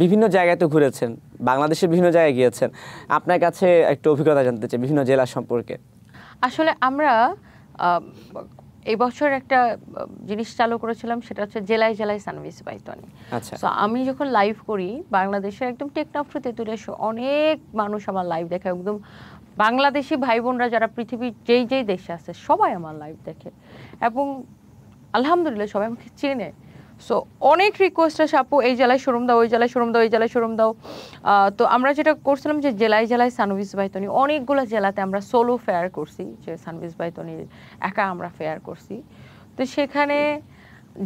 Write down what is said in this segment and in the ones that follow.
বিভিন্ন জায়গায় তো ঘুরেছেন, বাংলাদেশের বিভিন্ন জায়গায় গিয়েছেন, আপনার কাছে একটু অভিজ্ঞতা জানতে চাই বিভিন্ন জেলা সম্পর্কে। আসলে আমরা এই বছর একটা জিনিস চালু করেছিলাম, সেটা হচ্ছে জেলায় জেলায় সানভিস বাইতনি। আচ্ছা, সো আমি যখন লাইভ করি বাংলাদেশের একদম টেকনাফ টু তেঁতুলিয়া অনেক মানুষ আমার লাইভ দেখে, একদম বাংলাদেশি ভাই বোনরা যারা পৃথিবীর যেই যেই দেশে আছে সবাই আমার লাইভ দেখে, এবং আলহামদুলিল্লাহ সবাই আমাকে চেনে। সো অনেক রিকোয়েস্ট আসে, আপু এই জেলায় শোরুম দাও, ওই জেলায় শোরুম দাও, এই জেলায় শোরুম দাও। তো আমরা যেটা করছিলাম যে জেলায় জেলায় সানভিস বাইতনি, অনেকগুলো জেলাতে আমরা সোলো ফেয়ার করছি, যে সানভিস বাইতনির একা আমরা ফেয়ার করছি। তো সেখানে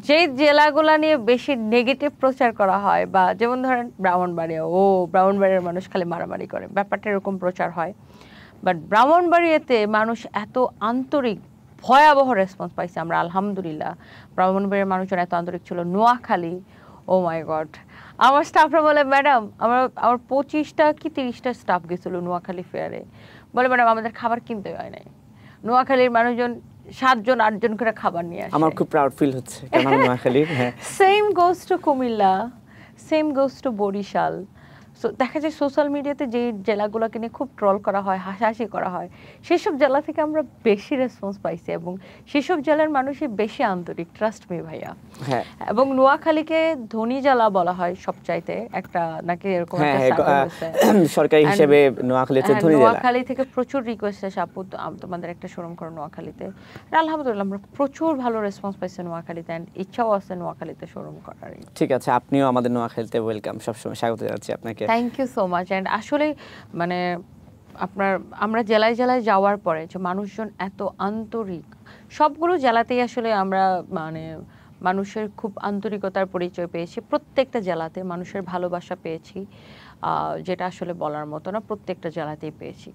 যে জেলাগুলা নিয়ে বেশি নেগেটিভ প্রচার করা হয়, বা যেমন ধরেন ব্রাহ্মণবাড়িয়া, ব্রাহ্মণবাড়িয়ার মানুষ খালি মারামারি করে, ব্যাপারটা এরকম প্রচার হয়। বাট ব্রাহ্মণবাড়িয়াতে মানুষ এত আন্তরিক, ভয়াবহ রেসপন্স পাইছে আমরা আলহামদুলিল্লাহ। ব্রাহ্মণবাড়িয়ার মানুষজন এত আন্তরিক ছিল। নোয়াখালী, ও মাই গড, আমার স্টাফরা বলে ম্যাডাম, আমার 25টা কি 30টা স্টাফ গেছিলো নোয়াখালী ফেয়ারে, বলে ম্যাডাম আমাদের খাবার কিনতে হয় নাই। নোয়াখালীর মানুষজন 7 জন 8 জন করে খাবার নিয়ে আসে। আমার খুব প্রাউড ফিল হচ্ছে কারণ আমি নোয়াখালীর। হ্যাঁ, same goes to Comilla, same goes to Barishal. So দেখা যায় সোশ্যাল মিডিয়াতে যে জেলাগুলোকে নিয়ে খুব ট্রল করা হয়, হাসাহাসি করা হয়, সেসব জেলা থেকে আমরা বেশি রেসপন্স পাইছি, এবং সেসব জেলার মানুষই বেশি আন্তরিক, ট্রাস্ট মি ভাইয়া। হ্যাঁ, এবং নোয়াখালীকে ধনী জেলা বলা হয় সবচাইতে, একটা নাকি এরকম একটা সার্ভে হয়েছে সরকারি হিসেবে নোয়াখালী হচ্ছে ধনী জেলা। নোয়াখালী থেকে প্রচুর রিকোয়েস্ট আসে, আপু তোমাদের একটা শোরুম করো নোয়াখালীতে। আলহামদুলিল্লাহ আমরা প্রচুর ভালো রেসপন্স পাইছি নোয়াখালীতে, এন্ড ইচ্ছাও আছে নোয়াখালীতে শোরুম করার। ঠিক আছে, আপনিও আমাদের নোয়াখালীতে ওয়েলকাম, সবসময় স্বাগত জানাচ্ছি আপনাকে। Thank you so much. And আসলে মানে আমরা জেলায় জেলায় যাওয়ার পরে যে মানুষজন এত আন্তরিক, সবগুলো জেলাতেই আসলে আমরা মানুষের খুব আন্তরিকতার পরিচয় পেয়েছি, প্রত্যেকটা জেলাতে মানুষের ভালোবাসা পেয়েছি, যেটা আসলে বলার মতো না, প্রত্যেকটা জেলাতেই পেয়েছি।